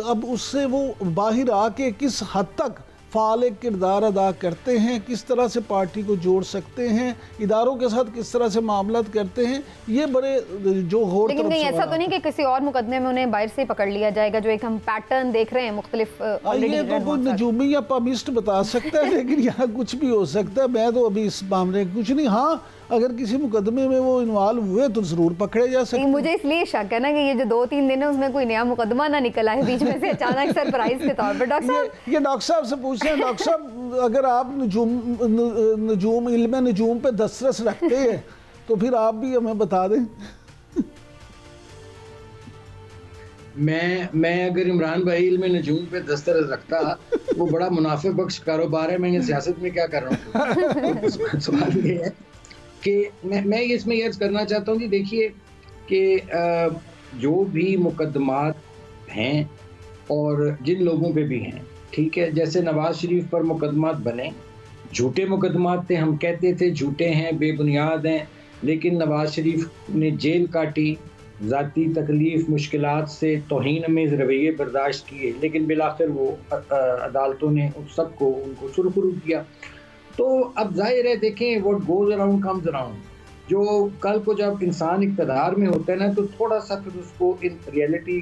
अब उससे वो बाहर आके किस हद तक फ़ाल किरदार अदा करते हैं, किस तरह से पार्टी को जोड़ सकते हैं, इदारों के साथ किस तरह से मामलात करते हैं, ये बड़े जो हो। लेकिन कहीं ऐसा तो नहीं कि किसी और मुकदमे में उन्हें बाहर से पकड़ लिया जाएगा, जो एक हम पैटर्न देख रहे हैं मुख्तलिफ? ये तो कोई नजूमी या पामिस्ट बता सकता है, लेकिन यहाँ कुछ भी हो सकता है। मैं तो अभी इस मामले में कुछ नहीं। हाँ, अगर किसी मुकदमे में वो इन्वॉल्व हुए तो जरूर पकड़े जा सकते हैं। मुझे इसलिए शक है ना कि ये जो 2-3 दिन है उसमें कोई नया मुकदमा ना निकल आए बीच में से अचानक सरप्राइज के तौर पर। डॉक्टर साहब, ये डॉक्टर साहब से पूछते हैं, डॉक्टर साहब अगर आप नजूम इल्म नजूम पे दस्तरस रखते हैं तो फिर आप भी हमें बता दें। मैं अगर इमरान भाई इल्म नजूम पे दस्तरस रखता, वो बड़ा मुनाफे बख्श कारोबार है, मैं ये सियासत में क्या कर रहा हूँ। सवाल ये है कि मैं इसमें यह करना चाहता हूँ कि देखिए कि जो भी मुकदमात हैं और जिन लोगों पे भी हैं, ठीक है, जैसे नवाज शरीफ पर मुकदमात बने, झूठे मुकदमात थे, हम कहते थे झूठे हैं, बेबुनियाद हैं, लेकिन नवाज शरीफ ने जेल काटी, ज़ाती तकलीफ मुश्किलात से तौहीन में रवैये बर्दाश्त किए, लेकिन बिलाखिर वो अदालतों ने उन सबको उनको सुरखरू किया। तो अब जाहिर है, देखें, what goes around comes around. जो कल को जब इंसान इक़्तिदार में होता है ना, तो थोड़ा सा फिर उसको इन रियलिटी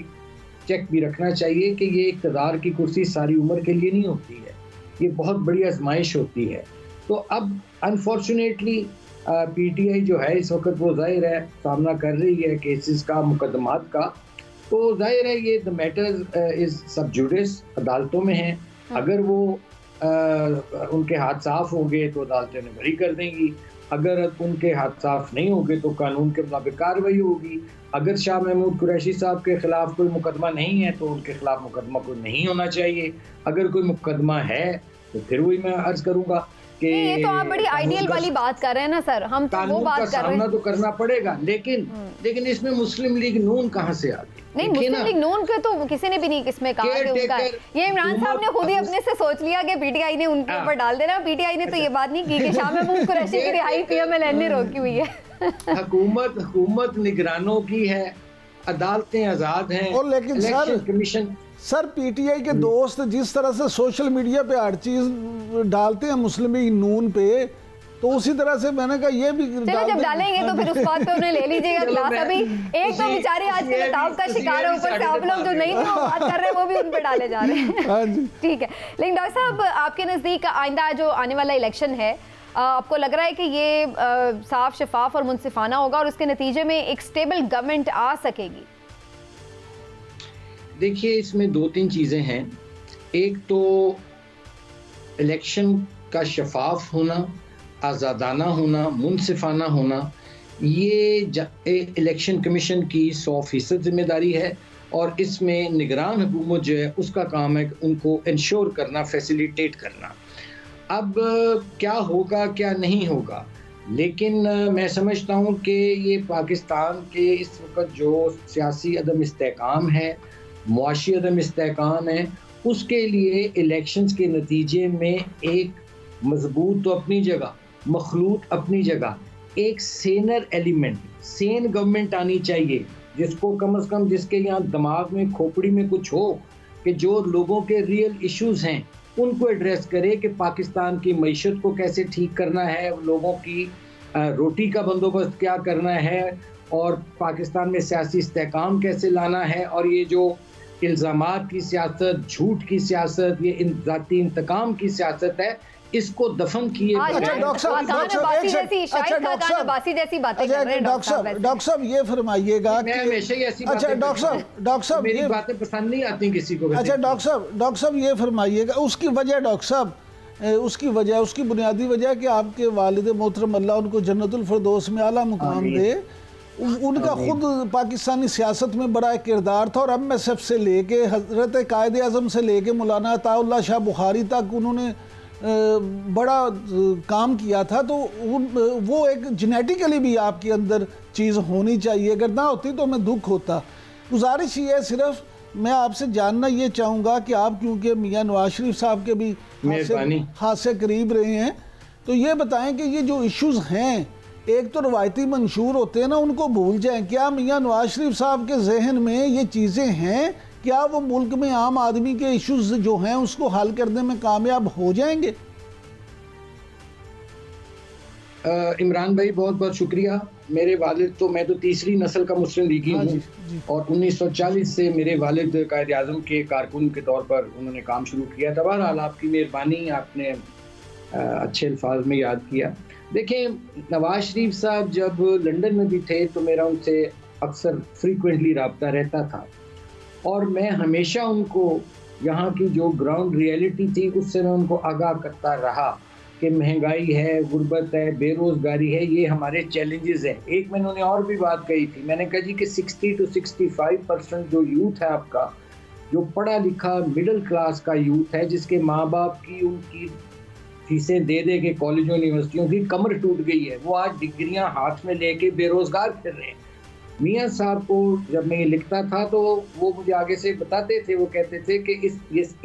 चेक भी रखना चाहिए कि ये इक़्तिदार की कुर्सी सारी उम्र के लिए नहीं होती है, ये बहुत बड़ी आजमाइश होती है। तो अब अनफॉर्चुनेटली PTI जो है इस वक्त वो जाहिर है सामना कर रही है केसेस का, मुकदमात का, तो जाहिर है ये द मैटर इज़ सब जुडिस, अदालतों में है। अगर वो उनके हाथ साफ होंगे तो अदालतें उन्हें बरी कर देंगी, अगर उनके हाथ साफ नहीं होंगे तो कानून के मुताबिक कार्रवाई होगी। अगर शाह महमूद कुरैशी साहब के खिलाफ कोई मुकदमा नहीं है तो उनके खिलाफ मुकदमा कोई नहीं होना चाहिए। अगर कोई मुकदमा है तो फिर वही मैं अर्ज करूँगा कि ये तो आप बड़ी आइडियल वाली बात कर रहे हैं ना सर, हम तो वो बात कर रहे हैं। सामना तो करना पड़ेगा, लेकिन इसमें मुस्लिम लीग नून कहाँ से आ गई? नहीं, मुस्लिम लीग नून के तो किसी ने भी नहीं इसमें कहा कि उनका, ये इमरान साहब ने खुद ही अपने से सोच लिया कि PTI ने उनके ऊपर डाल देना। PTI ने तो ये बात नहीं की कि शाह महमूद कुरैशी की रिहाई PMLN ने रोकी हुई है। हुकूमत निगरानों की है, अदालतें आजाद हैं, और लेकिन सर PTI के दोस्त जिस तरह से सोशल मीडिया पे हर चीज डालते हैं मुस्लिम लीग नून पे, तो उसी तरह से मैंने कहा ये भी जब डालेंगे तो फिर उस बात पे उन्हें ले लीजिएगा क्लास। अभी एक तो बेचारे आज के नताब का शिकार है, ऊपर से आप लोग जो नहीं बात कर रहे हैं वो भी उन पे डाले जा रहे हैं। ठीक है, लेकिन डॉक्टर साहब आपके नज़दीक आइंदा जो आने वाला इलेक्शन है, आपको लग रहा है कि ये साफ शफाफ और मुनसिफाना होगा और उसके नतीजे में एक स्टेबल गवर्नमेंट आ सकेगी? देखिए, इसमें 2-3 चीज़ें हैं। एक तो इलेक्शन का शफाफ होना, आज़ादाना होना, मुनसिफाना होना, ये इलेक्शन कमीशन की 100% जिम्मेदारी है। और इसमें निगरान हुकूमत जो है उसका काम है उनको इंश्योर करना, फैसिलिटेट करना। अब क्या होगा क्या नहीं होगा, लेकिन मैं समझता हूँ कि ये पाकिस्तान के इस वक्त जो सियासी अदम इस्तेहकाम है, मुआशी अदम इस्तेहकाम है, उसके लिए इलेक्शंस के नतीजे में एक मजबूत तो अपनी जगह, मखलूत अपनी जगह, एक सेनर एलिमेंट, सेन गवर्नमेंट आनी चाहिए, जिसको कम से कम, जिसके यहाँ दिमाग में, खोपड़ी में कुछ हो कि जो लोगों के रियल इश्यूज हैं उनको एड्रेस करे कि पाकिस्तान की मईशत को कैसे ठीक करना है, लोगों की रोटी का बंदोबस्त क्या करना है, और पाकिस्तान में सियासी इस्तेहकाम कैसे लाना है, और ये जो इल्ज़ामात की सियासत, झूठ की सियासत, ये ज़ाती इंतकाम की सियासत है, इसको दफन किए। डॉक्टर साहब ये फरमाइएगा कि हमेशा ही ऐसी डॉक्टर साहब मेरी बातें पसंद नहीं आती किसी को। अच्छा डॉक्टर साहब ये फरमाइएगा उसकी वजह, डॉक्टर साहब उसकी बुनियादी वजह कि आपके वालिद मोहतरम अल्लाह उनको जन्नतुल फिरदौस में आला मुकाम दे, उनका खुद पाकिस्तानी सियासत में बड़ा किरदार था, और MSF से लेके हजरत कायद आज़म से लेके मौलाना अताउल्लाह शाह बुखारी तक उन्होंने बड़ा काम किया था। तो वो एक जेनेटिकली भी आपके अंदर चीज़ होनी चाहिए, अगर ना होती तो मैं दुख होता। गुजारिश ये है, सिर्फ मैं आपसे जानना ये चाहूँगा कि आप क्योंकि मियाँ नवाज शरीफ साहब के भी हाथ से करीब रहे हैं, तो ये बताएं कि ये जो इश्यूज़ हैं, एक तो रवायती मंशूर होते हैं ना, उनको भूल जाएं। क्या मियाँ नवाज शरीफ साहब के जहन में ये चीज़ें हैं? क्या वो मुल्क में आम आदमी के इश्यूज जो हैं उसको हल करने में कामयाब हो जाएंगे? इमरान भाई बहुत बहुत शुक्रिया। मेरे वालिद तो, मैं तो तीसरी नस्ल का मुस्लिम लीगी हूँ, और 1940 से मेरे वालिद कायद आज़म के कारकुन के तौर पर उन्होंने काम शुरू किया था। बहरहाल आपकी मेहरबानी, आपने अच्छे अल्फाज में याद किया। देखें, नवाज शरीफ साहब जब लंदन में भी थे तो मेरा उनसे अक्सर फ्रीक्वेंटली रब्ता रहता था, और मैं हमेशा उनको यहाँ की जो ग्राउंड रियलिटी थी उससे मैं उनको आगाह करता रहा कि महंगाई है, गुर्बत है, बेरोज़गारी है, ये हमारे चैलेंजेस हैं। एक मैंने उन्हें और भी बात कही थी, मैंने कहा जी कि 60 to 65% जो यूथ है आपका, जो पढ़ा लिखा मिडिल क्लास का यूथ है, जिसके माँ बाप की उनकी फीसें दे दे के कॉलेजों यूनिवर्सिटियों की कमर टूट गई है, वो आज डिग्रियां हाथ में लेके बेरोज़गार फिर रहे हैं। मियाँ साहब को जब मैं ये लिखता था तो वो मुझे आगे से बताते थे, वो कहते थे कि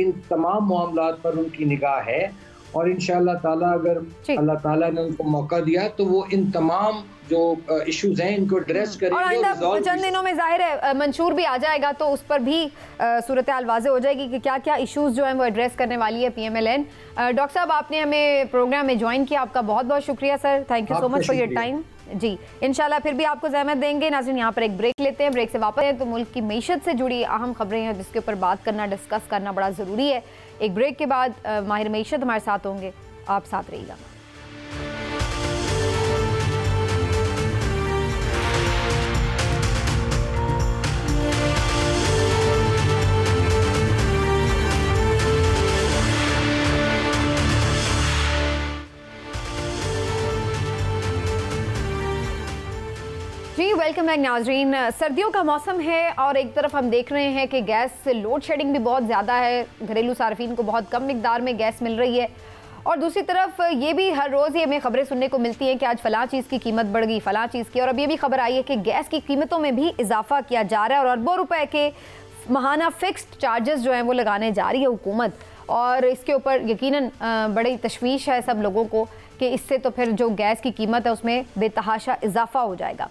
इन तमाम मामलात पर उनकी निगाह है, और इंशाअल्लाह ताला अगर अल्लाह ताला ने उनको मौका दिया तो वो इन तमाम जो इश्यूज हैं इनको एड्रेस करेंगे। और चंद दिनों में जाहिर है मंशूर भी आ जाएगा तो उस पर भी सूरत हाल वाज़े हो जाएगी कि क्या क्या इश्यूज जो हैं वो एड्रेस करने वाली है PMLN। डॉक्टर साहब, आपने हमें प्रोग्राम में ज्वाइन किया, आपका बहुत बहुत शुक्रिया sir, thank you so much for your time. जी, इंशाल्लाह फिर भी आपको ज़हमत देंगे। नाज़रीन, यहाँ पर एक ब्रेक लेते हैं, ब्रेक से वापस हैं तो मुल्क की मईशत से जुड़ी अहम खबरें हैं जिसके ऊपर बात करना, डिस्कस करना बड़ा ज़रूरी है। एक ब्रेक के बाद माहिर मईशत हमारे साथ होंगे, आप साथ रहिएगा। जी, वेलकम बैक नाजरीन। सर्दियों का मौसम है और एक तरफ हम देख रहे हैं कि गैस लोड शेडिंग भी बहुत ज़्यादा है, घरेलू सार्फिन को बहुत कम मिकदार में गैस मिल रही है, और दूसरी तरफ ये भी हर रोज़ ये हमें खबरें सुनने को मिलती हैं कि आज फ़लाँ चीज़ की कीमत बढ़ गई, फ़लाँ चीज़ की, और अब ये भी खबर आई है कि गैस की कीमतों में भी इजाफा किया जा रहा है और अरबों रुपए के माहाना फिक्स्ड चार्जेस जो हैं वो लगाने जा रही है हुकूमत, और इसके ऊपर यकीनन बड़ी तशवीश है सब लोगों को कि इससे तो फिर जो गैस की कीमत है उसमें बेतहाशा इजाफा हो जाएगा।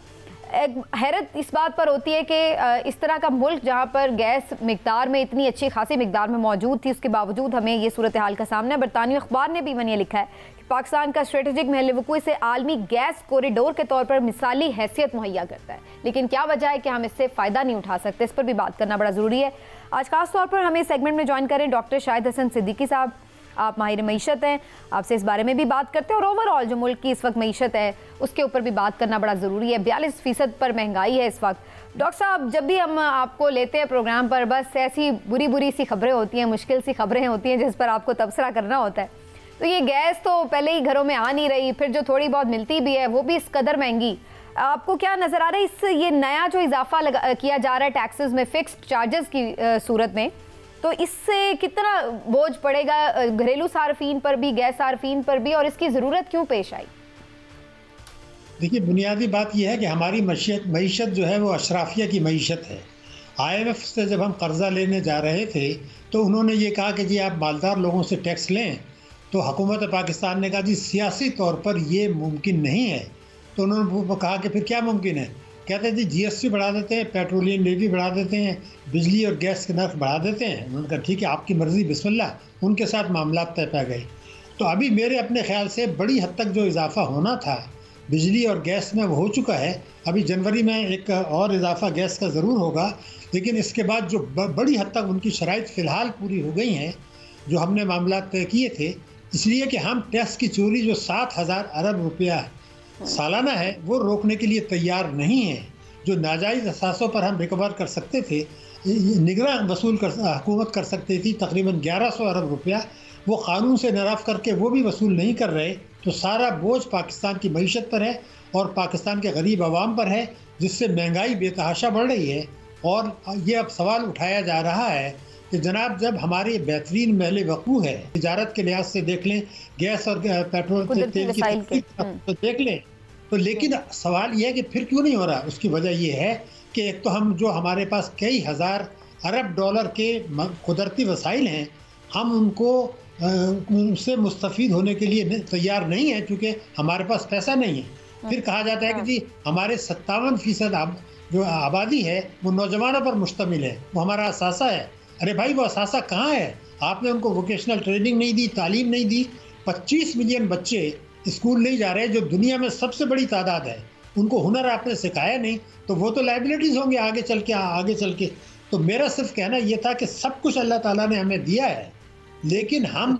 एक हैरत इस बात पर होती है कि इस तरह का मुल्क जहाँ पर गैस मिकदार में इतनी अच्छी खासी मिकदार में मौजूद थी, उसके बावजूद हमें ये सूरत हाल का सामना है। बरतानवी अखबार ने भी मैंने लिखा है कि पाकिस्तान का स्ट्रेटेजिक महल वक़ूअ से आलमी गैस कॉरिडोर के तौर पर मिसाली हैसियत मुहैया करता है, लेकिन क्या वजह है कि हम इससे फ़ायदा नहीं उठा सकते, इस पर भी बात करना बड़ा ज़रूरी है। आज खास तौर पर हमें सेगमेंट में ज्वाइन करें डॉक्टर शाहिद हसन सिद्दीकी साहब, आप माहिर मईशत हैं, आपसे इस बारे में भी बात करते हैं और ओवरऑल जो मुल्क की इस वक्त मईशत है उसके ऊपर भी बात करना बड़ा ज़रूरी है। 42% पर महंगाई है इस वक्त। डॉक्टर साहब, जब भी हम आपको लेते हैं प्रोग्राम पर बस ऐसी बुरी बुरी सी खबरें होती हैं, मुश्किल सी खबरें होती हैं जिस पर आपको तबसरा करना होता है। तो ये गैस तो पहले ही घरों में आ नहीं रही, फिर जो थोड़ी बहुत मिलती भी है वो भी इस कदर महंगी, आपको क्या नजर आ रहा है इससे, ये नया जो इजाफा किया जा रहा है टैक्सेस में फिक्स्ड चार्जेस की सूरत में, तो इससे कितना बोझ पड़ेगा घरेलू सार्फिन पर भी, गैस सार्फिन पर भी, और इसकी ज़रूरत क्यों पेश आई? देखिए, बुनियादी बात यह है कि हमारी मईशत जो है वो अशराफिया की मईशत है। IMF से जब हम कर्ज़ा लेने जा रहे थे तो उन्होंने ये कहा कि जी आप मालदार लोगों से टैक्स लें, तो हुकूमत पाकिस्तान ने कहा जी सियासी तौर पर ये मुमकिन नहीं है। तो उन्होंने कहा कि फिर क्या मुमकिन है? कहते हैं जी GST बढ़ा देते हैं, पेट्रोलियम लेवी बढ़ा देते हैं, बिजली और गैस के नर्फ बढ़ा देते हैं। उन्होंने कहा ठीक है, आपकी मर्ज़ी, बिस्मिल्लाह। उनके साथ मामला तय पा गए। तो अभी मेरे अपने ख्याल से बड़ी हद तक जो इजाफा होना था बिजली और गैस में वो हो चुका है। अभी जनवरी में एक और इजाफा गैस का ज़रूर होगा, लेकिन इसके बाद जो बड़ी हद तक उनकी शराइत फ़िलहाल पूरी हो गई हैं जो हमने मामला तय किए थे, इसलिए कि हम टैक्स की चोरी जो 7,000 अरब रुपया सालाना है वो रोकने के लिए तैयार नहीं है। जो नाजायज़ असासों पर हम रिकवर कर सकते थे, निगरां वसूल कर हुकूमत कर सकती थी तकरीबन 1100 अरब रुपया, वो क़ानून से नाराफ़ करके वो भी वसूल नहीं कर रहे। तो सारा बोझ पाकिस्तान की मईशत पर है और पाकिस्तान के गरीब आवाम पर है, जिससे महंगाई बेतहाशा बढ़ रही है। और ये अब सवाल उठाया जा रहा है कि जनाब, जब हमारे बेहतरीन महल वकू है, तिजारत के लिहाज से देख लें, गैस और पेट्रोल तेल की तो देख लें, तो लेकिन सवाल यह है कि फिर क्यों नहीं हो रहा? उसकी वजह यह है कि एक तो हम जो हमारे पास कई हज़ार अरब डॉलर के कुदरती वसाइल हैं, हम उनसे मुस्तफ़ीद होने के लिए तैयार नहीं है, क्योंकि हमारे पास पैसा नहीं है। फिर कहा जाता है कि जी हमारे 57% जो आबादी है वो नौजवानों पर मुश्तमिल है, वो हमारा असासा है। अरे भाई, वो असासा कहाँ है? आपने उनको वोकेशनल ट्रेनिंग नहीं दी, तालीम नहीं दी। 25 मिलियन बच्चे स्कूल नहीं जा रहे, जो दुनिया में सबसे बड़ी तादाद है। उनको हुनर आपने सिखाया नहीं, तो वो तो लाइबिलिटीज़ होंगे आगे चल के। तो मेरा सिर्फ कहना ये था कि सब कुछ अल्लाह ताला ने हमें दिया है, लेकिन हम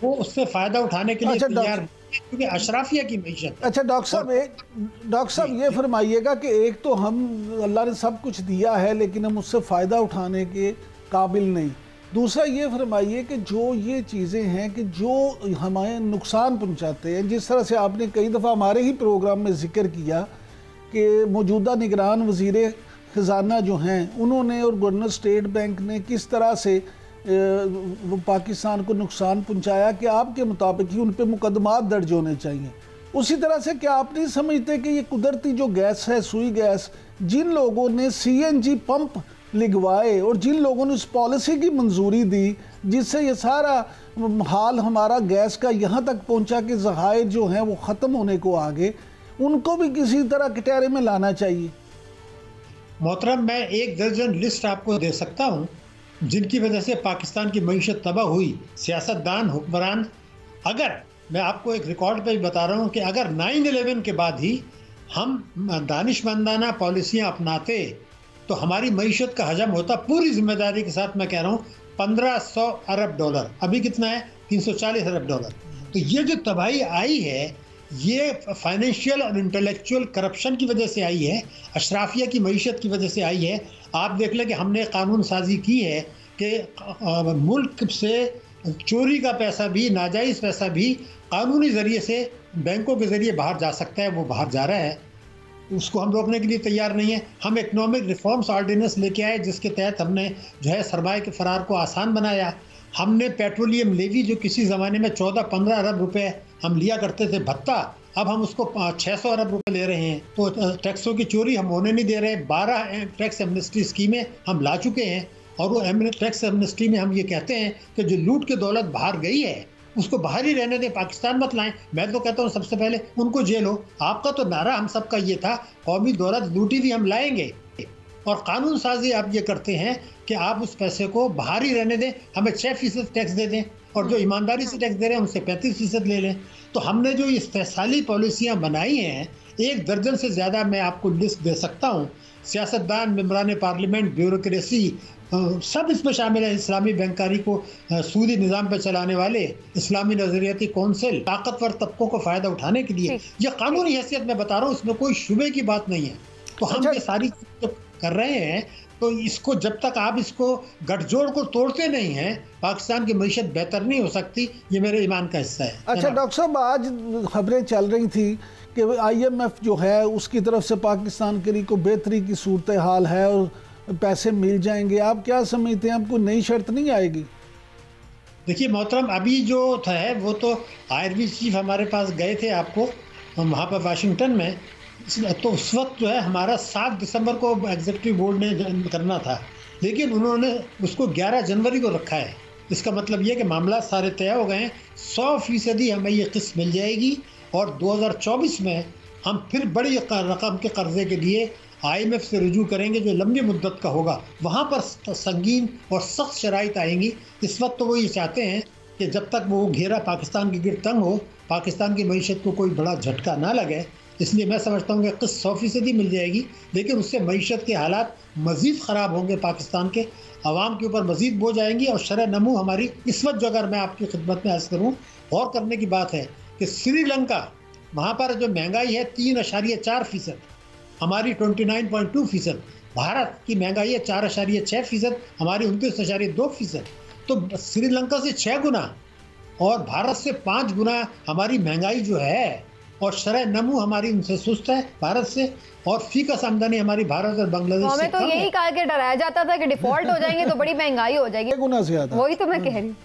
वो उससे फ़ायदा उठाने के लिए तैयार नहीं, क्योंकि अशराफिया की मईशत। अच्छा डॉक्टर साहब ये फरमाइएगा कि एक तो हम, अल्लाह ने सब कुछ दिया है लेकिन हम उससे फ़ायदा उठाने के काबिल नहीं। दूसरा ये फरमाइए कि जो ये चीज़ें हैं कि जो हमें नुकसान पहुंचाते हैं, जिस तरह से आपने कई दफ़ा हमारे ही प्रोग्राम में ज़िक्र किया कि मौजूदा निगरान वज़ीर ख़जाना जो हैं उन्होंने और गवर्नर स्टेट बैंक ने किस तरह से वो पाकिस्तान को नुकसान पहुंचाया कि आपके मुताबिक ही उन पर मुकदमात दर्ज होने चाहिए। उसी तरह से क्या आप नहीं समझते कि ये कुदरती जो गैस है, सुई गैस, जिन लोगों ने CNG पंप लिखवाए और जिन लोगों ने उस पॉलिसी की मंजूरी दी जिससे ये सारा हाल हमारा गैस का यहाँ तक पहुँचा कि ज़खायर जो हैं वो ख़त्म होने को आ गए, उनको भी किसी तरह कटहरे में लाना चाहिए। मोहतरम, मैं 1 दर्जन लिस्ट आपको दे सकता हूँ जिनकी वजह से पाकिस्तान की मईशत तबाह हुई। सियासतदान, हुक्मरान, अगर मैं आपको एक रिकॉर्ड पे बता रहा हूँ कि अगर 9/11 के बाद ही हम दानिशमंदाना पॉलिसियाँ अपनाते तो हमारी मईशत का हजम होता, पूरी जिम्मेदारी के साथ मैं कह रहा हूँ, 1500 अरब डॉलर। अभी कितना है? 340 अरब डॉलर। तो ये जो तबाही आई है ये फाइनेंशियल और इंटेलेक्चुअल करप्शन की वजह से आई है, अशराफिया की मईशत की वजह से आई है। आप देख लें कि हमने कानून साजी की है कि मुल्क से चोरी का पैसा भी, नाजायज़ पैसा भी कानूनी ज़रिए से बैंकों के ज़रिए बाहर जा सकता है, वो बाहर जा रहा है। उसको हम रोकने के लिए तैयार नहीं है। हम इकनॉमिक रिफॉर्म्स ऑर्डिनेंस लेके आए जिसके तहत हमने जो है सरमाए के फरार को आसान बनाया। हमने पेट्रोलियम लेवी जो किसी ज़माने में 14-15 अरब रुपए हम लिया करते थे भत्ता, अब हम उसको 600 अरब रुपए ले रहे हैं। तो टैक्सों की चोरी हम होने नहीं दे रहे। 12 टैक्स एमनेस्टी स्कीमें हम ला चुके हैं और वो टैक्स एमनेस्टी में हम ये कहते हैं कि जो लूट की दौलत बाहर गई है उसको बाहर ही रहने दें, पाकिस्तान मत लाएं। मैं तो कहता हूँ सबसे पहले उनको जेल हो। आपका तो नारा हम सबका ये था, कौमी दौलत लूटी हुई हम लाएंगे, और कानून साजी आप ये करते हैं कि आप उस पैसे को बाहर ही रहने दें, हमें 6% टैक्स दे दें और जो ईमानदारी से टैक्स दे रहे हैं उनसे 35% ले लें। तो हमने जो इस्तेसाली पॉलिसियाँ बनाई हैं, 1 दर्जन से ज़्यादा मैं आपको लिस्ट दे सकता हूँ। सियासतदान, मेम्बरान पार्लियामेंट, ब्यूरोक्रेसी, सब इसमें शामिल है। इस्लामी बैंकारी को सूदी निज़ाम पर चलाने वाले, इस्लामी नज़रियाती कौंसिल, ताकतवर तबकों को फ़ायदा उठाने के लिए ये कानूनी हैसियत मैं बता रहा हूँ, इसमें कोई शुबे की बात नहीं है। तो हम ये सारी चीज़ें कर रहे हैं, तो इसको जब तक आप इसको गठजोड़ को तोड़ते नहीं हैं, पाकिस्तान की मईशत बेहतर नहीं हो सकती। ये मेरे ईमान का हिस्सा है। अच्छा डॉक्टर साहब, आज खबरें चल रही थी कि IMF जो है उसकी तरफ से पाकिस्तान के लिए कोई बेहतरी की सूरत हाल है और पैसे मिल जाएंगे, आप क्या समझते हैं, आपको नई शर्त नहीं आएगी? देखिए मोहतरम, अभी जो है वो तो IRB चीफ हमारे पास गए थे आपको वहाँ पर वाशिंगटन में, तो उस वक्त जो है हमारा 7 दिसंबर को एग्जीक्यूटिव बोर्ड ने करना था, लेकिन उन्होंने उसको 11 जनवरी को रखा है। इसका मतलब ये कि मामला सारे तय हो गए हैं, 100% हमें ये किस्त मिल जाएगी और 2024 में हम फिर बड़ी रकम के कर्जे के लिए IMF से रुजू करेंगे जो लंबी मुद्दत का होगा। वहाँ पर संगीन और सख्त शराइत आएंगी। इस वक्त तो वो ये चाहते हैं कि जब तक वो घेरा पाकिस्तान की गिर तंग हो, पाकिस्तान की मईशत को कोई बड़ा झटका ना लगे, इसलिए मैं समझता हूँ कि किस्त 100% मिल जाएगी, लेकिन उससे मईशत के हालात मज़ीद ख़राब होंगे, पाकिस्तान के अवाम के ऊपर मज़ीद बोझ आएंगी और शरह नमू हमारी इस वक्त जो, अगर मैं आपकी खिदमत में अर्ज़ करूँ, गौर करने की बात है कि श्रीलंका वहाँ पर जो महंगाई है 3.4%, हमारी 29.2%, भारत की महंगाई है 4.6%, हमारी 29.2%, तो श्रीलंका से 6 गुना और भारत से 5 गुना हमारी महंगाई जो है, और शरह नमू हमारी उनसे सुस्त है भारत से, और फीकस आमदनी हमारी भारत और बांग्लादेश से तो यही कहा कि डराया जाता था कि डिफॉल्ट हो जाएंगे तो बड़ी महंगाई हो जाएगी, गुना ज्यादा। वही तो मैं कह रही हूँ।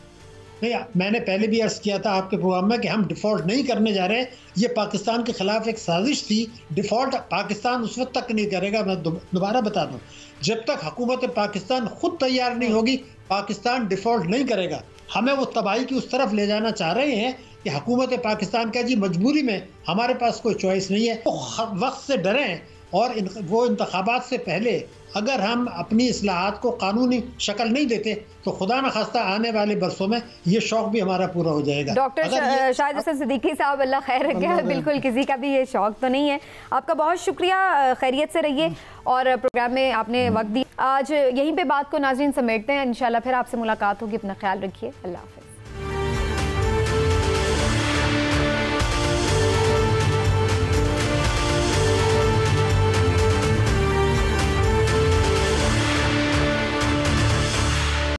नहीं, मैंने पहले भी अर्ज किया था आपके प्रोग्राम में कि हम डिफ़ॉल्ट नहीं करने जा रहे हैं, ये पाकिस्तान के खिलाफ एक साजिश थी। डिफ़ॉल्ट पाकिस्तान उस वक्त तक नहीं करेगा, मैं दोबारा बता दूं, जब तक हुकूमत पाकिस्तान खुद तैयार नहीं होगी पाकिस्तान डिफ़ॉल्ट नहीं करेगा। हमें वो तबाही की उस तरफ ले जाना चाह रहे हैं कि हुकूमत पाकिस्तान का जी मजबूरी में हमारे पास कोई चॉइस नहीं है, वो वक्त से डरें और वो इंतखाबात से पहले अगर हम अपनी इस्लाहात को कानूनी शक्ल नहीं देते तो खुदा न खास्ता आने वाले बरसों में ये शौक भी हमारा पूरा हो जाएगा। डॉक्टर शाहिद हुसैन सिद्दीकी साहब, अल्लाह खैर रखे, बिल्कुल किसी का भी ये शौक तो नहीं है। आपका बहुत शुक्रिया, खैरियत से रहिए और प्रोग्राम में आपने वक्त दिया। आज यहीं पे बात को नाज़रीन समेटते हैं, इंशाल्लाह फिर आपसे मुलाकात होगी, अपना ख्याल रखिए, अल्लाह हाफ़िज़।